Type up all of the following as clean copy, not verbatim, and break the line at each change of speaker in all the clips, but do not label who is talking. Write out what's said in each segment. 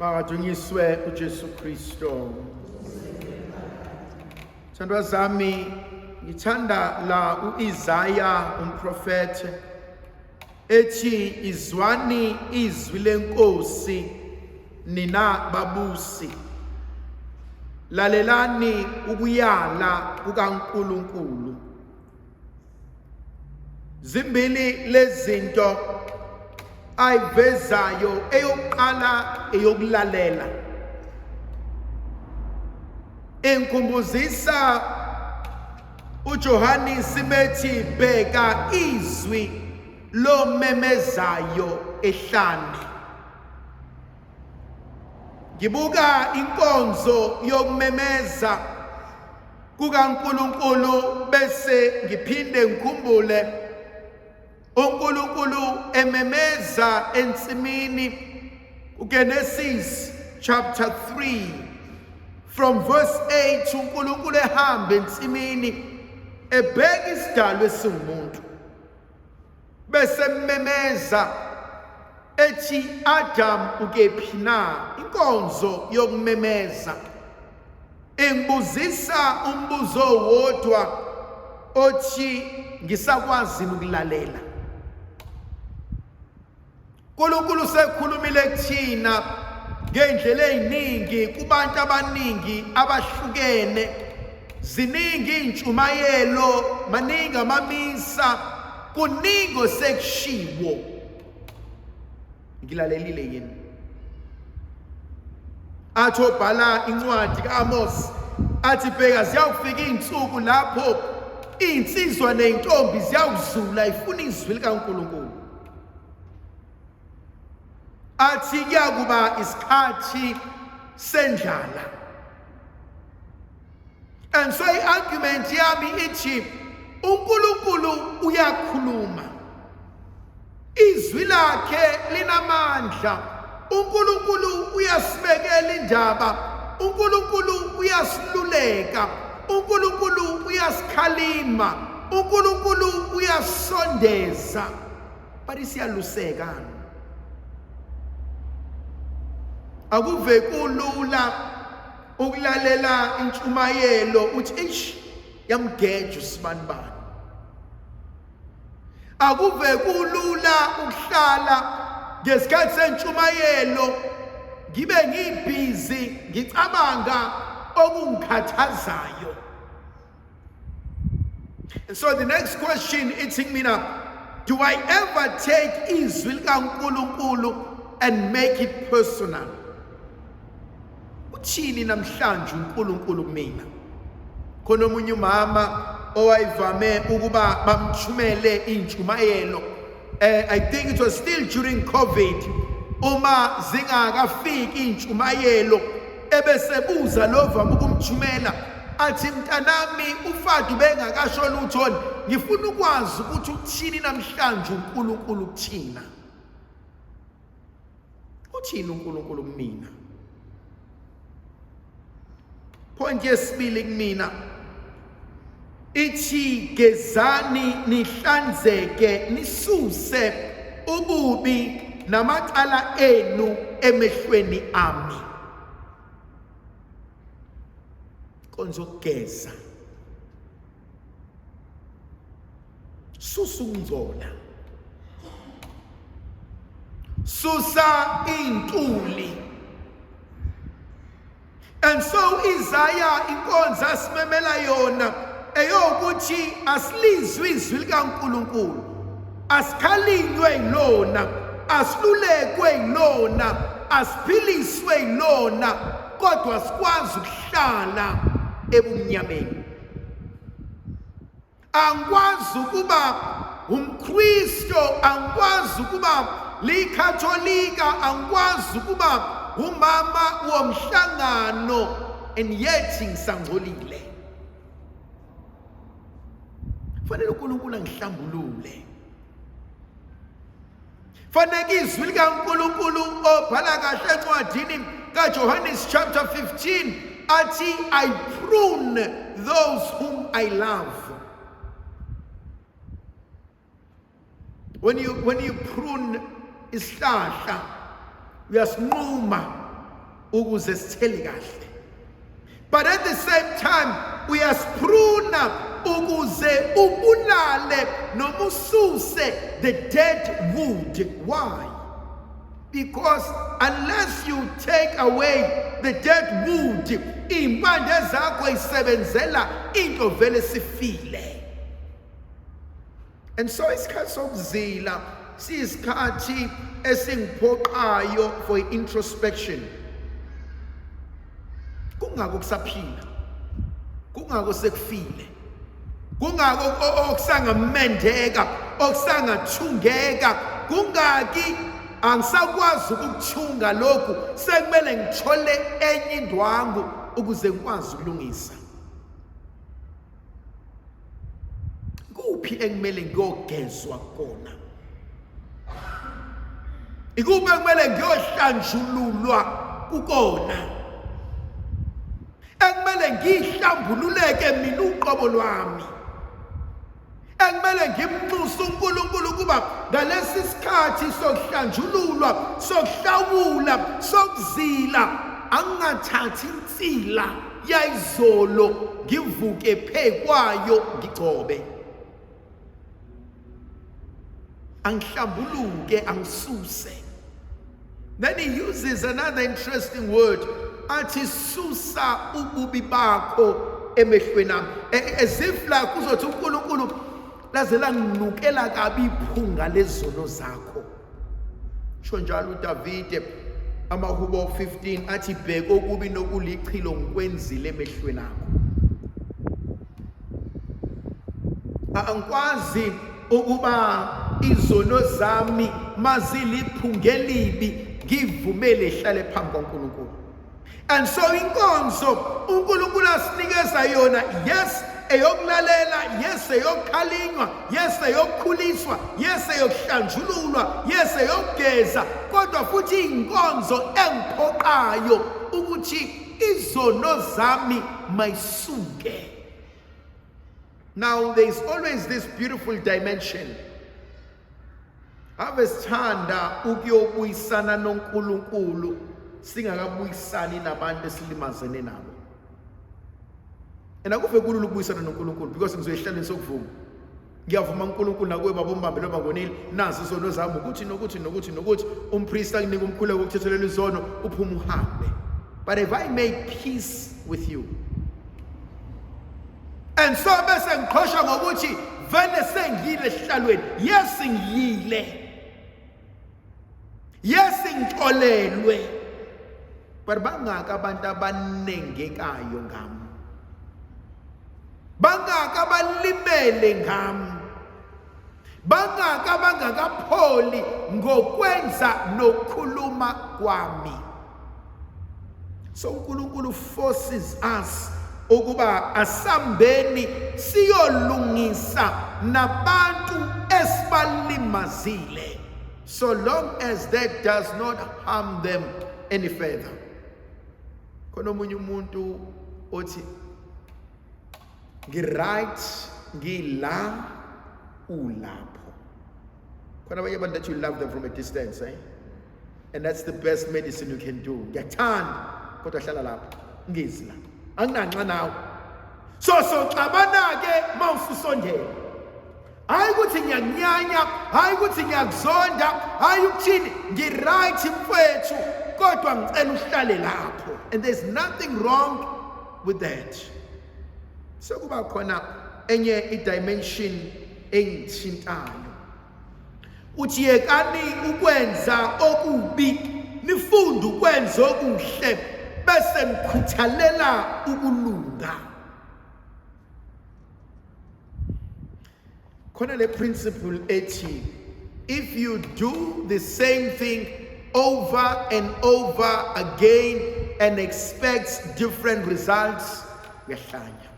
Makadunyiswe uJesu Kristo. Thandwa zami, ngithanda la uIsaya umprofeti ethi izwani izwi lenkosi nina babusi, lalelani ukuyala kukaNkulunkulu. Zimbili lezinto ayivezayo, eyokuqala eyokulalela, enkumbuzisa uJohane simethi bheka izwi lo memezayo ehlane. Ngibuka inkonzo yokumemeza kukaNkulunkulu bese ngiphinde ngikhumbule uNkulunkulu ememeza ensimini kuGenesis chapter 3 from verse 8. uNkulunkulu ehamba ensimini ebheka isidalwa esingumuntu bese memeza ethi Adam ukephi na. Inkonzo yokumemeza engibuzisa umbuzo wodwa othi ngisakwazi ukulalela. uNkulunkulu sekhulumile kuthina ngendlela eziningi kubantu abaningi abahlukene, ziningi intshumayelo, maningi amamisa, kuningi sekushiwo. Ngilalelile yini? Athi obhala incwadi kaAmos athi bheka ziyakufika izinsuku lapho insizwa nezintombi ziyakuzula ifuna izwi likaNkulunkulu. Athi kuyakuba isikhathi sendlala. And so i-argument yami ithi uNkulunkulu uyakhuluma, izwi lakhe linamandla. uNkulunkulu uyasibekela indaba, uNkulunkulu uyasiluleka, uNkulunkulu uyasikhalima, uNkulunkulu uyasondeza, but siyaluseka. Akuve kulula ukulalela intshumayelo uthi eish yamgeja usibanibani. Akuve kulula ukuhlala ngesikhathi sentshumayelo ngibe ngibhizi ngicabanga okungikhathazayo. And so the next question eating mina, do I ever take izwi likaNkulunkulu and make it personal? Uthini namhlanje uNkulunkulu kumina? Khona omunye umama owayivame ukuba bamthumele intshumayelo. I think it was still during COVID. Uma zingakafiki intshumayelo ebesebuza lo vama ukumthumela athi mntanami ufadu bengakasho lutho, ngifuna ukwazi ukuthi uthini namhlanje uNkulunkulu kuthina. Uthini uNkulunkulu kumina? Point yesibili kumina ithi gezani nihlanzeke nisuse ububi namacala enu emehlweni ami. Konzo geza, susa ukungcola, susa intuli. And so Isaiah inkonzo asimemela yona eyokuthi asilizwe izwi likaNkulunkulu, asikhalinywe yilona, asilulekwe yilona, asiphiliswe yilona, kodwa sikwazi ukuhlala ebumnyameni. Angikwazi ukuba umKristo, angikwazi ukuba likatolika, angikwazi ukuba umama womhlangano and yet ngisangcolile. Fanele uNkulunkulu angihlambulule. Fanele izwi likaNkulunkulu obhala kahle encwadini kaJohane chapter 15 athi I prune those whom I love. When you prune isihlahla uyasinquma ukuze sithele kahle. But at the same time, uyaspruna ukuze ubulale noma ususe the dead wood. Why? Because unless you take away the dead wood, impande zakho isebenzela into vele sifile. And so isikhathi sokuzila siyisikhathi esingiphoqayo for introspection. Kungako kusaphila, kungako sekufile, kungako okusangamendeka, okusangathungeka, kungaki angisakwazi ukuthunga lokhu, sekumele ngithole enye indwangu ukuze ngikwazi ukulungisa. Kuphi engimele ngiyogezwa khona? Ikuphi engimele ngiyohlanjululwa kukona? Engimele ngihlambululeke mina uqobo lwami. Engimele ngimnxuse uNkulunkulu kuba ngalesi sikhathi sokuhlanjululwa, sokuhlawula, sokuzila, angingathathi insila yayizolo ngivuke phekwayo ngigcobe. Angihlambuluke, angisuse. Then he uses another interesting word. Athi susa ububi bakho emehlweni ami, as if la kuzothi uNkulunkulu laze langinukela kabi iphunga lezono zakho. Sho njalo uDavide amaHubo 15 athi bheka okubi nokulichilo ngikwenzile emehlweni akho. Angikwazi ukuba izono zami maziliphunga elibi ngivumele ihlale phambi kaNkulunkulu. And so inkonzo uNkulunkulu asinikeza yona, yes, eyokulalela, yes, eyokukhalinywa, yes, eyokukhuliswa, yes, eyokuhlanjululwa, yes, eyokugeza, kodwa futhi inkonzo engiphoqayo ukuthi izono zami mayisuke. Now there is always this beautiful dimension. Ave sithanda ukuyobuyisana noNkulunkulu singakabuyisani nabantu esilimazene nabo. And akuve kulula ukubuyisana noNkulunkulu because ngizoyihlaleni sokuvuma. Ngiyavuma uNkulunkulu nakuwe babombambe noma ngonile nazi izono zami ukuthi umpriest akunika umkhuleko wokuthethelela izono uphume uhambe. But if I made peace with you, and so bese ngiqhosha ngokuthi vele sengiyile esihlalweni, yes ngiyile, yes ngixolelwe, but bangaka abantu abanengekayo ngami, bangaka abalimele ngami, bangaka bangakapholi ngokwenza nokukhuluma kwami. So uNkulunkulu forces us ukuba asambeni siyolungisa nabantu esibalimazile, so long as that does not harm them any further. Khona omunye umuntu othi ngiright ngila ulapho. Khona abanye abantu that you love them from a distance, eh? And that's the best medicine you can do. Ngiyathanda kodwa hlala lapho ngizi la anginanxa nawe. So xabana ke mawususondela, hayi ukuthi ngiyakunyanya, hayi ukuthi ngiyakuzonda, hayi ukuthini, ngiright mfethu kodwa ngicela uhlale lapho. And there's nothing wrong with that. So kuba khona enye i-dimension engithintayo, uthi yekani ukwenza okubi nifunde ukwenza okuhle bese nikhuthalela ukulunga. Khona le principle ethi, if you do the same thing over and over again and expect different results, uyahlanya.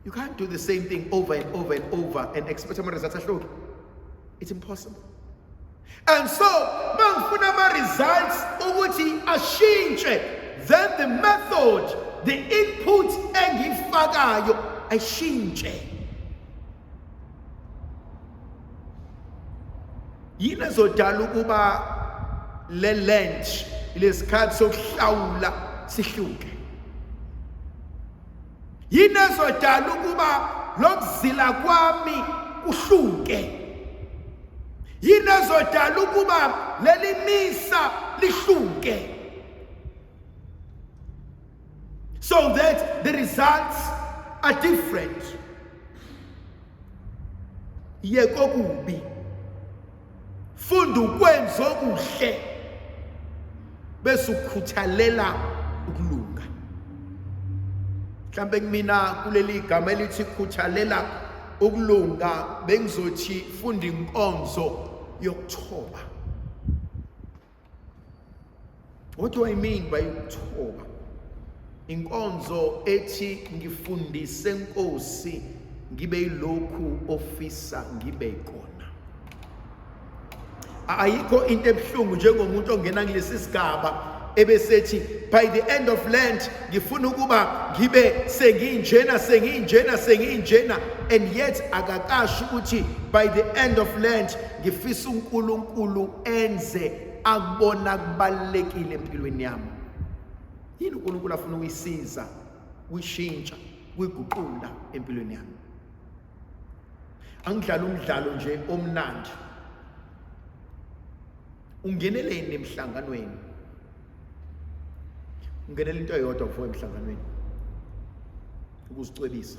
You can't do the same thing over and over and over and expect some results. It's impossible. And so, mangifuna ama results ukuthi ashintshe, then the method, the input engifakayo ashintshe. Yini ezodala ukuba le Lent lesikhathi sokuhlawula sihluke. Yini ezodala ukuba lokuzila kwami kuhluke? Yini ezodala ukuba leli misa lihluke? So that the results are different. Yeka okubi, funda ukwenza okuhle, bese ukhuthalela ukulunga. Mhlambe kumina kuleli igama elithi khuthalela ukulunga bengizothi funda inkonzo yokuthoba. What do I mean by ukuthoba? Inkonzo ethi ngifundise Nkosi ngibe yilokhu ofisa ngibe khona. Ayikho into ebuhlungu njengomuntu ongena kulesi sigaba ebesethi by the end of Lent ngifuna ukuba ngibe sengiyinjena and yet akakasho ukuthi by the end of Lent ngifisa uNkulunkulu enze akubona kubalekile empilweni yami. Yini uNkulunkulu afuna ukuyisiza, uyishintsha, uyiguqula empilweni yami? Angidlala umdlalo nje omnandi. Ungeneleni emhlanganweni. Ungenela into eyodwa for emhlanganweni. Ukuzicwebisa.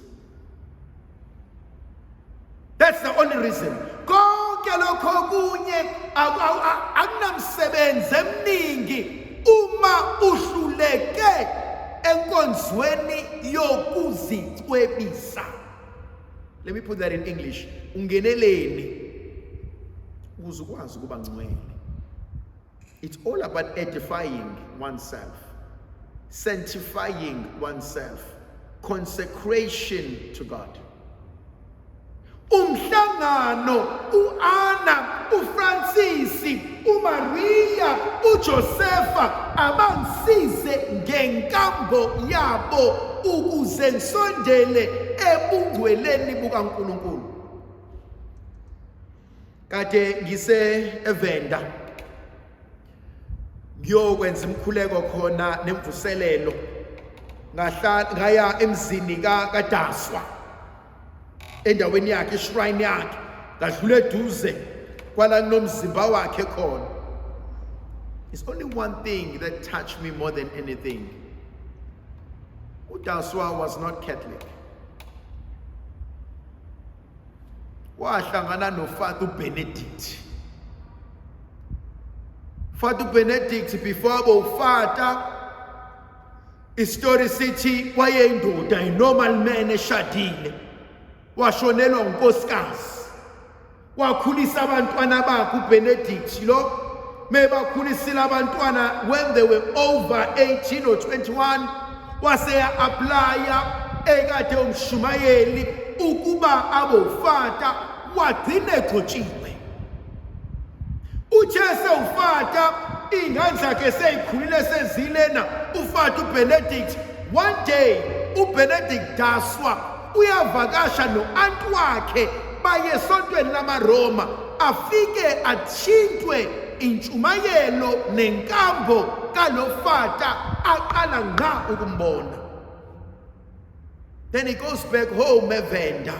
That's the only reason. Konke lokho kunye akunamsebenzi eminingi uma uhluleke enkonzweni yokuzicwebisa. Let me put that in English. Ungeneleni ukuze ukwazi ukuba ngcwele. It's all about edifying oneself, sanctifying oneself, consecration to God. Umhlangano, uAnna, uFrancis, uMaria, uJosepha abangisize ngenkambo yabo ukuze ngisondele ebungcweleni bukaNkulunkulu. Kade ngise evenda ngiyokwenza imkhuleko khona nemvuselelo, ngaya emzini kaDaswa endaweni yakhe, ishrine yakhe, ngadlula eduze kwala nomzimba wakhe khona. It's only one thing that touched me more than anything. uDaswa was not Catholic. Wahlangana noFather Benedict. Father Benedict before abofata istory sithi wayeyindoda, a normal man eshadile, washonelwa unkosikazi, wakhulisa abantwana bakhe uBenedict lo mebakhulisile abantwana when they were over 18 or 21 waseya applya ekade umshumayeli ukuba abofata, wagcina egcotshiwe. Uchese ufata ingane zakhe seyikhulile sezilena ufata uBenedict. One day uBenedict Daswa uyavakasha noanti wakhe baye esontweni lamaRoma, afike athintwe intshumayelo nenkambo kalofata aqala ngqa ukumbona. Then he goes back home evenda.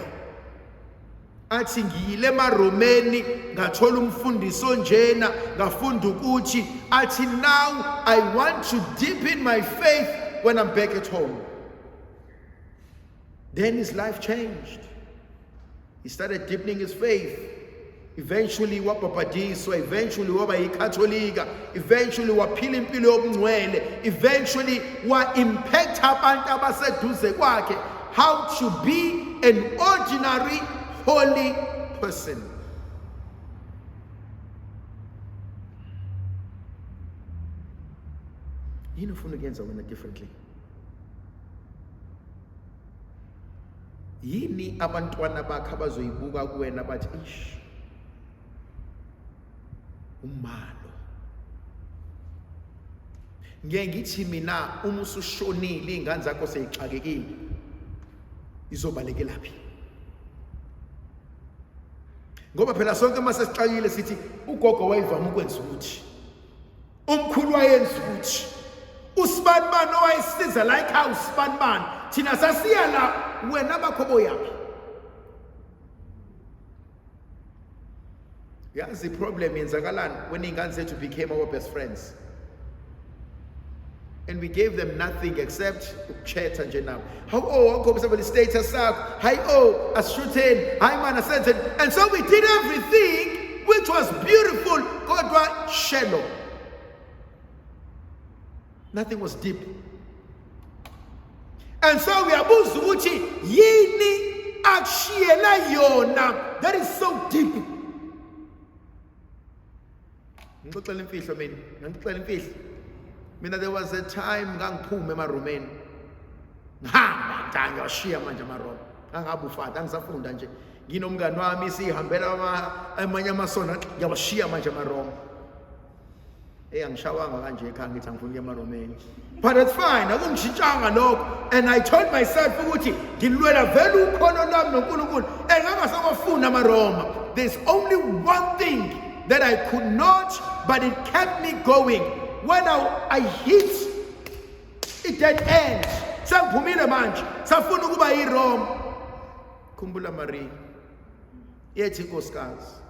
Athi ngiyile emaromeni ngathola umfundiso njena ngafunda ukuthi athi now I want to deepen my faith when I'm back at home. Then his life changed. He started deepening his faith. Eventually wabhabhadiswa, eventually waba yikatholika, eventually waphila impilo yobungcwele, eventually wa-impact abantu abaseduze kwakhe how to be an ordinary holy person. Yini ufuna ukuyenza wena differently? Yini abantwana bakhe abazoyibuka kuwena bathi ish umalo? Ngeke ngithi mina uma usushonile ingane zakho seyixakekile izobalekela phi? Ngoba phela sonke mase sixakile sithi ugogo wayivama ukwenza ukuthi umkhulu wayenza ukuthi usibanibani owayesiza la ekhaya usibanibani thina sasiya la wena bakhobo yaphi. Yazi problem yenzakalani when ingane zethu became our best friends. And we gave them nothing except ukuthetha nje nabo. How wakho besabele status sakho. Hi asishuteni. Hi man asenze. And so we did everything which was beautiful kodwa shallow. Nothing was deep. And so we abuza ukuthi yini akushiyela yona that is so deep. Ngixoxela imfihlo mina. Ngixoxela imfihlo. Mina there was a time ngangiphume emaromeni. Ngihamba ngiyashiya manje amaroma. Angabe ufata angisafunda nje. Nginomngani wami sihambela amanye amasonto ngiyawashiya manje amaroma. Angishawanga kanje ekhaya ngithi angifuni emaromeni. But it's fine. Akungishintshanga lokho. And I told myself ukuthi ngilwela vele ukhono lami noNkulunkulu. Engangasawafuna amaroma. There's only one thing that I could not, but it kept me going. When I hit a dead end, sangiphumile manje, safuna ukuba yiRome. Khumbula Maria, yethi nkosikazi,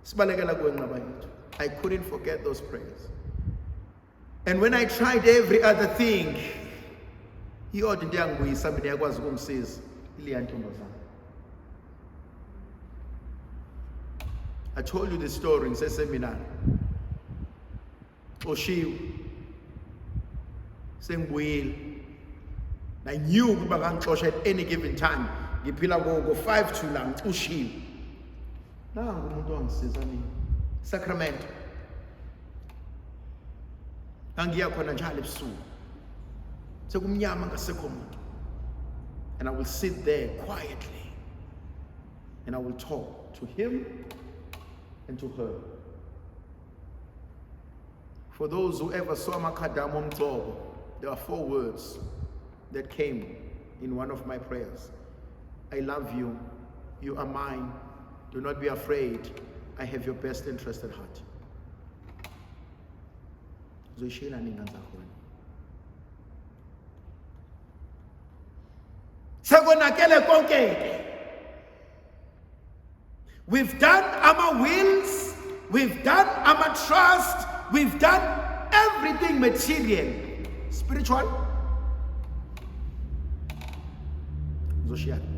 sibalekela kuwe nqaba yethu. I couldn't forget those prayers. And when I tried every other thing, iyodwa into yangibuyisa mina yakwazi ukungisiza, iliya ntombazana. I told you the story in seminar. Oshiwe sengibuyile. I knew ukuba ngangixosha at any given time. Ngiphila go 5 to la ngicushiwe. Nangu umuntu wangisiza mina. Sacramento. Angiya khona njalo ebusuku. Sekumnyama ngasekho umuntu. And I will sit there quietly. And I will talk to him and to her. For those who ever saw Makadamo Ngcobo, there are 4 words that came in one of my prayers. I love you. You are mine. Do not be afraid. I have your best interest at heart. We've done our wills, we've done our trust, we've done everything material. Spiritual. Zoshiyana.